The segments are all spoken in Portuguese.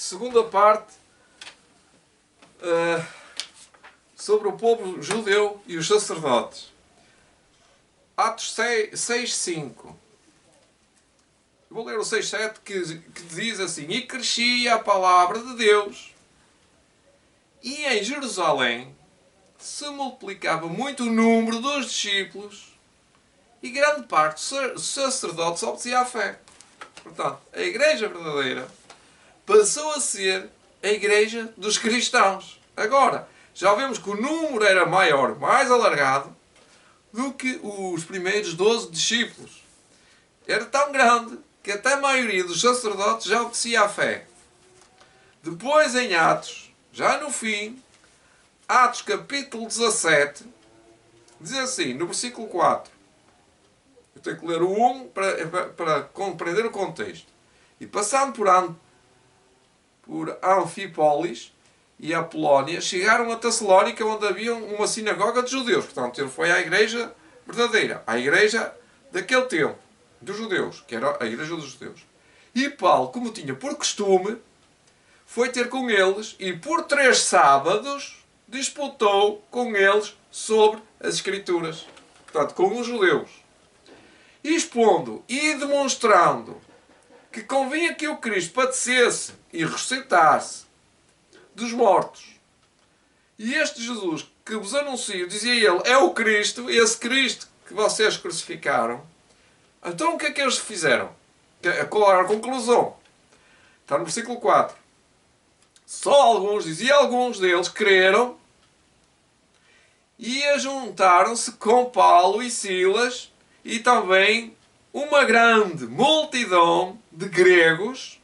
segunda parte sobre o povo judeu e os sacerdotes. Atos 6:5. Vou ler o 6:7 que diz assim: E crescia a palavra de Deus, e em Jerusalém se multiplicava muito o número dos discípulos, e grande parte dos sacerdotes obedecia à fé. Portanto, a igreja verdadeira passou a ser a igreja dos cristãos. Agora, já vemos que o número era maior, mais alargado, do que os primeiros 12 discípulos. Era tão grande que até a maioria dos sacerdotes já obedecia à fé. Depois, em Atos, já no fim, Atos capítulo 17, diz assim, no versículo 4. Eu tenho que ler o 1 para compreender o contexto. E passando por Anfípolis e a Polónia, chegaram a Tessalónica, onde havia uma sinagoga de judeus. Portanto, ele foi à igreja verdadeira, à igreja daquele tempo, dos judeus, que era a igreja dos judeus. E Paulo, como tinha por costume, foi ter com eles e por 3 sábados disputou com eles sobre as Escrituras. Portanto, com os judeus. Expondo e demonstrando que convinha que o Cristo padecesse e ressuscitasse dos mortos. E este Jesus que vos anuncio, dizia ele, é o Cristo, esse Cristo que vocês crucificaram. Então o que é que eles fizeram? Qual era a conclusão? Está no versículo 4. Só alguns, dizia alguns deles, creram e ajuntaram-se com Paulo e Silas e também uma grande multidão de gregos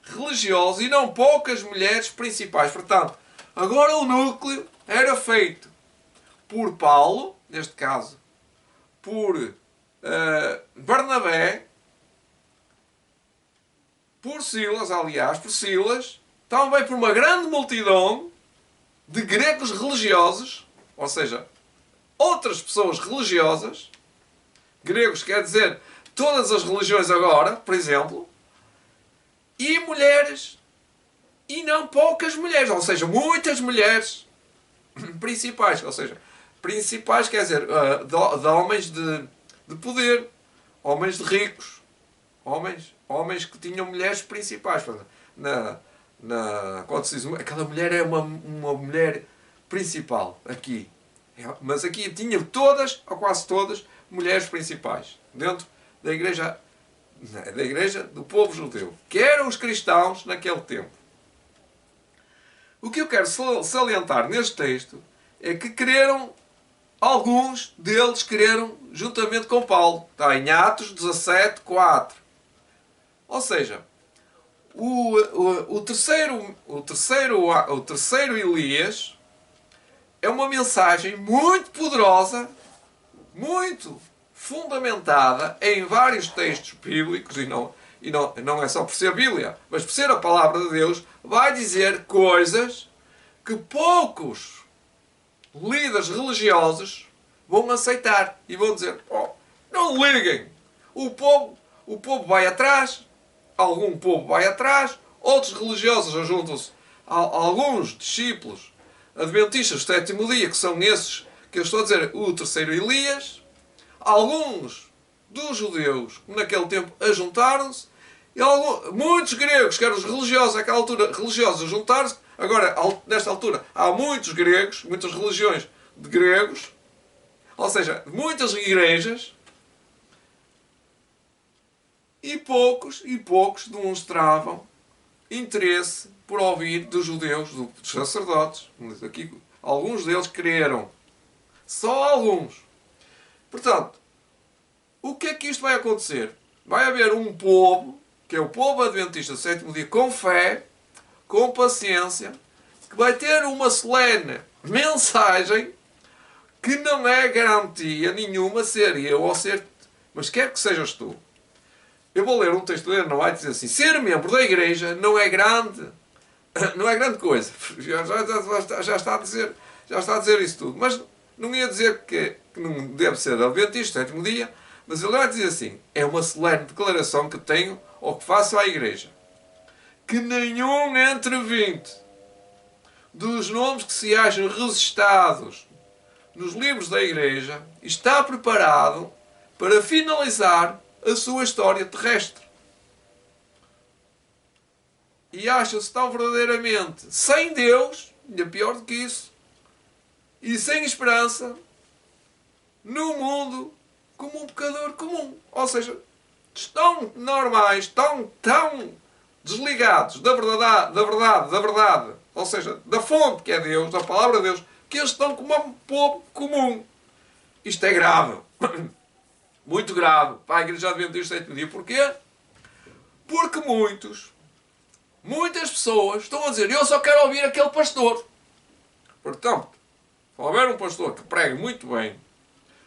religiosos e não poucas mulheres principais. Portanto, agora o núcleo era feito por Paulo, neste caso, por Barnabé, por Silas, também por uma grande multidão de gregos religiosos, ou seja, outras pessoas religiosas. Gregos quer dizer todas as religiões agora, por exemplo, e mulheres, e não poucas mulheres, ou seja, muitas mulheres principais, ou seja, principais quer dizer de homens de poder, homens de ricos, homens que tinham mulheres principais. Quando se diz, aquela mulher é uma mulher principal, aqui. Mas aqui tinha todas, ou quase todas, mulheres principais, dentro da igreja do povo judeu, que eram os cristãos naquele tempo. O que eu quero salientar neste texto é que alguns deles creram juntamente com Paulo. Está em Atos 17, 4. Ou seja, o terceiro Elias é uma mensagem muito poderosa, muito fundamentada em vários textos bíblicos, e não é só por ser a Bíblia, mas por ser a palavra de Deus, vai dizer coisas que poucos líderes religiosos vão aceitar e vão dizer, não liguem, o povo vai atrás, algum povo vai atrás, outros religiosos ajuntam-se a alguns discípulos adventistas do 7º dia, que são esses que eu estou a dizer, o terceiro Elias. Alguns dos judeus, naquele tempo, ajuntaram-se, e muitos gregos, que eram os religiosos, naquela altura, religiosos, ajuntaram-se. Agora, nesta altura, há muitos gregos, muitas religiões de gregos, ou seja, muitas igrejas, e poucos demonstravam interesse por ouvir dos judeus, dos sacerdotes. Aqui, alguns deles creram. Só alguns. Portanto, o que é que isto vai acontecer? Vai haver um povo, que é o povo adventista do 7º dia, com fé, com paciência, que vai ter uma solene mensagem que não é garantia nenhuma ser eu ou ser... Mas quer que sejas tu. Eu vou ler um texto dele, não vai dizer assim, ser membro da igreja não é grande coisa. Já está a dizer isso tudo. Mas não ia dizer que não deve ser adventista, 7º dia, mas ele vai dizer assim, é uma solene declaração que tenho ou que faço à igreja. que nenhum entre 20 dos nomes que se acham registados nos livros da Igreja está preparado para finalizar a sua história terrestre. E acha-se tão verdadeiramente sem Deus, ainda pior do que isso, e sem esperança no mundo como um pecador comum. Ou seja, estão normais, estão tão desligados da verdade, ou seja, da fonte que é Deus, da palavra de Deus, que eles estão como um povo comum. Isto é grave. Muito grave. Para a Igreja Adventista é dia. Porquê? Porque muitas pessoas estão a dizer: eu só quero ouvir aquele pastor. Portanto, se houver um pastor que pregue muito bem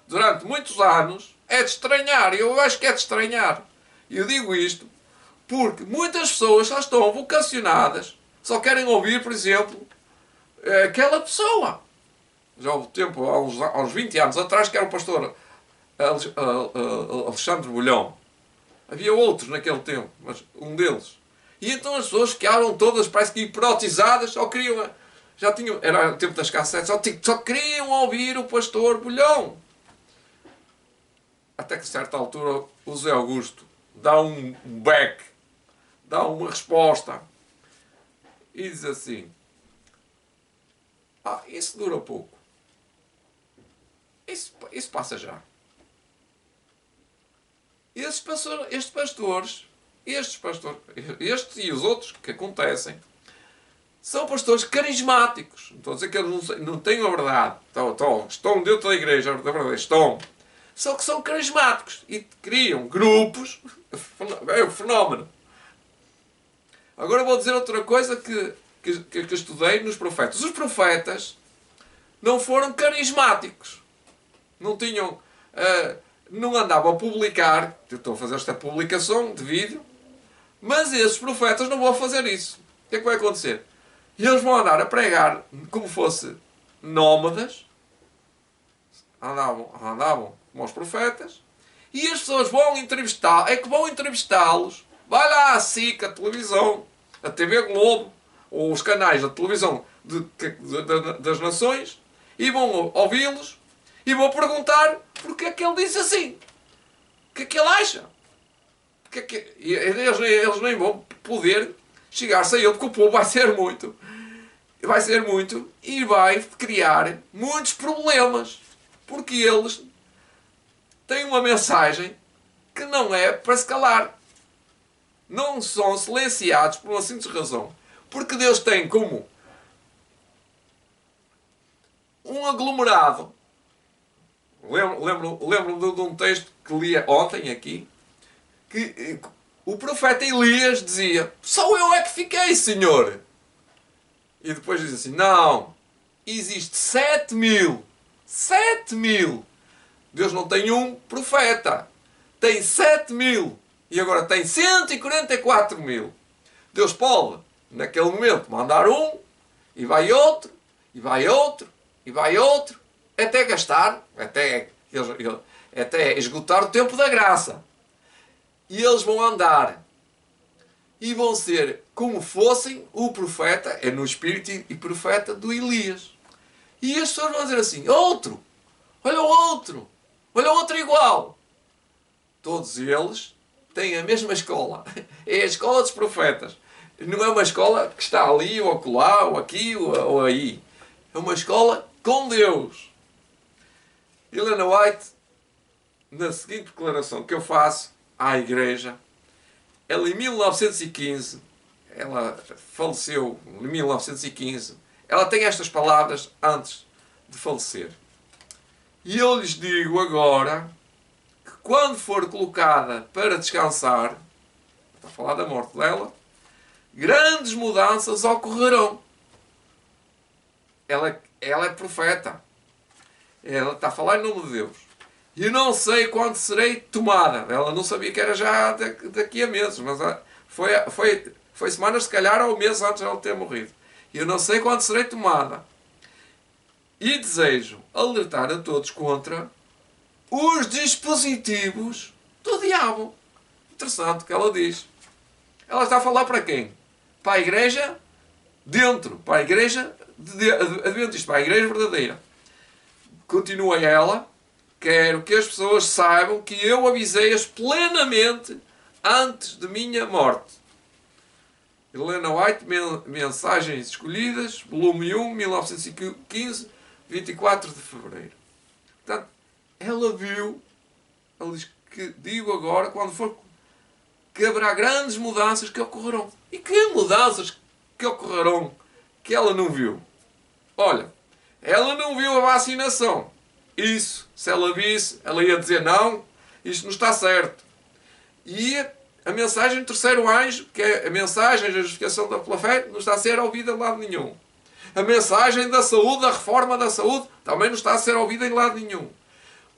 durante muitos anos, é de estranhar. Eu acho que é de estranhar. E eu digo isto porque muitas pessoas só estão vocacionadas, só querem ouvir, por exemplo, aquela pessoa. Já houve tempo, há uns 20 anos atrás, que era o pastor Alexandre Bolhão. Havia outros naquele tempo, mas um deles. E então as pessoas ficaram todas, parece que hipnotizadas, só queriam, já tinham, era o tempo das cassetes, só queriam ouvir o pastor Bolhão. Até que a certa altura o Zé Augusto dá um back, dá uma resposta e diz assim: isso dura pouco. Isso passa já. Estes pastores, estes e os outros que acontecem, são pastores carismáticos. Não estou a dizer que eles não tenham a verdade. Estão dentro da igreja, da verdade, estão. Só que são carismáticos e criam grupos. É um fenómeno. Agora vou dizer outra coisa que estudei nos profetas. Os profetas não foram carismáticos. Não tinham... não andavam a publicar. Eu estou a fazer esta publicação de vídeo. Mas esses profetas não vão fazer isso. O que é que vai acontecer? Eles vão andar a pregar como fosse nómadas. Andavam como os profetas. E as pessoas vão entrevistá-los. Vai lá a SIC, a televisão, a TV Globo, ou os canais da televisão das nações, e vão ouvi-los, e vão perguntar porque é que ele diz assim. O que é que ele acha? E eles nem vão poder chegar-se a ele, porque o povo vai ser muito, e vai criar muitos problemas, porque eles têm uma mensagem que não é para se calar. Não são silenciados por uma simples razão. Porque Deus tem como um aglomerado. Lembro-me de um texto que lia ontem aqui, que o profeta Elias dizia: só eu é que fiquei, Senhor. E depois diz assim: não, existe 7.000. 7.000. Deus não tem um profeta. Tem 7.000. E agora tem 144.000. Deus pode, naquele momento, mandar um, e vai outro, e vai outro, e vai outro, até gastar, até esgotar o tempo da graça. E eles vão andar e vão ser como fossem o profeta, é no espírito e profeta do Elias. E as pessoas vão dizer assim: outro, olha o outro, olha o outro igual. Todos eles têm a mesma escola. É a escola dos profetas. Não é uma escola que está ali, ou acolá, ou aqui, ou aí. É uma escola com Deus. Helena White, na seguinte declaração que eu faço à Igreja, ela em 1915, ela faleceu em 1915, ela tem estas palavras antes de falecer. E eu lhes digo agora que quando for colocada para descansar, está a falar da morte dela, grandes mudanças ocorrerão. Ela é profeta. Ela está a falar em nome de Deus. E eu não sei quando serei tomada. Ela não sabia que era já daqui a meses, mas foi semanas, se calhar, ou meses antes de ela ter morrido. E eu não sei quando serei tomada. E desejo alertar a todos contra os dispositivos do diabo. Interessante o que ela diz. Ela está a falar para quem? para a igreja dentro, para a igreja adventista, para a igreja verdadeira. Continua ela: quero que as pessoas saibam que eu avisei-as plenamente antes de minha morte. Helena White, Mensagens Escolhidas, volume 1, 1915, 24 de fevereiro. Portanto, ela viu, ela diz que digo agora, quando for, que haverá grandes mudanças que ocorrerão. E que mudanças que ocorrerão que ela não viu? Olha, ela não viu a vacinação. Isso, se ela visse, ela ia dizer: não, isto não está certo. E a mensagem do terceiro anjo, que é a mensagem da justificação pela fé, não está a ser ouvida em lado nenhum. A mensagem da saúde, da reforma da saúde, também não está a ser ouvida em lado nenhum.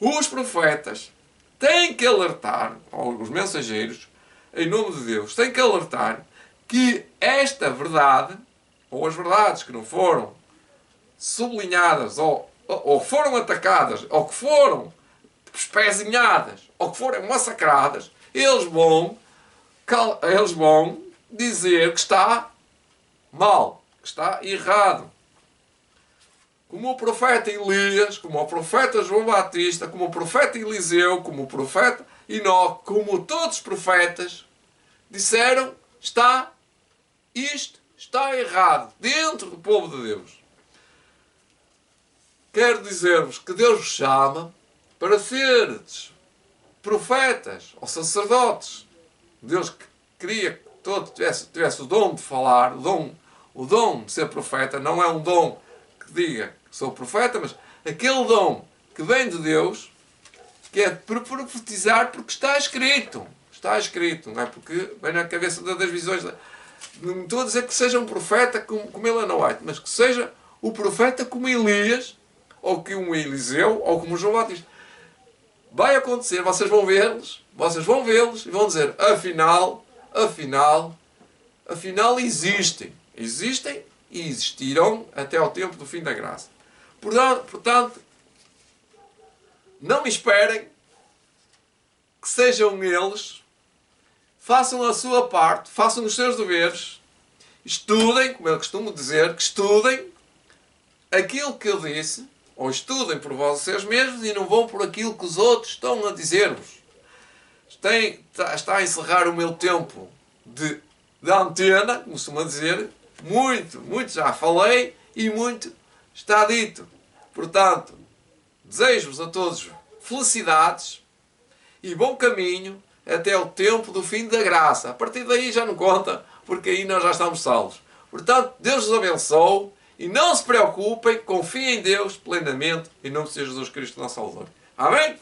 Os profetas têm que alertar, ou os mensageiros, em nome de Deus, têm que alertar que esta verdade, ou as verdades que não foram sublinhadas, ou foram atacadas, ou que foram espezinhadas, ou que foram massacradas, eles vão dizer que está mal, que está errado. Como o profeta Elias, como o profeta João Batista, como o profeta Eliseu, como o profeta Enoque, como todos os profetas disseram: isto está errado dentro do povo de Deus. Quero dizer-vos que Deus vos chama para seres profetas ou sacerdotes. Deus queria que todo tivesse o dom de falar, o dom de ser profeta. Não é um dom que diga que sou profeta, mas aquele dom que vem de Deus, que é para profetizar, porque está escrito. Está escrito, não é porque vem na cabeça das visões. Não estou a dizer que seja um profeta como Helena White, mas que seja o profeta como Elias, ou como Eliseu, ou como João Batista. Vai acontecer, vocês vão vê-los e vão dizer: afinal existem e existirão até ao tempo do fim da graça. Portanto, não esperem que sejam eles, façam a sua parte, façam os seus deveres, estudem, como eu costumo dizer, que estudem aquilo que eu disse, ou estudem por vocês mesmos e não vão por aquilo que os outros estão a dizer-vos. Está a encerrar o meu tempo de antena, como costuma dizer. Muito já falei e muito está dito. Portanto, desejo-vos a todos felicidades e bom caminho até o tempo do fim da graça. A partir daí já não conta, porque aí nós já estamos salvos. Portanto, Deus os abençoe e não se preocupem, confiem em Deus plenamente, em nome de Jesus Cristo, nosso Salvador. Amém?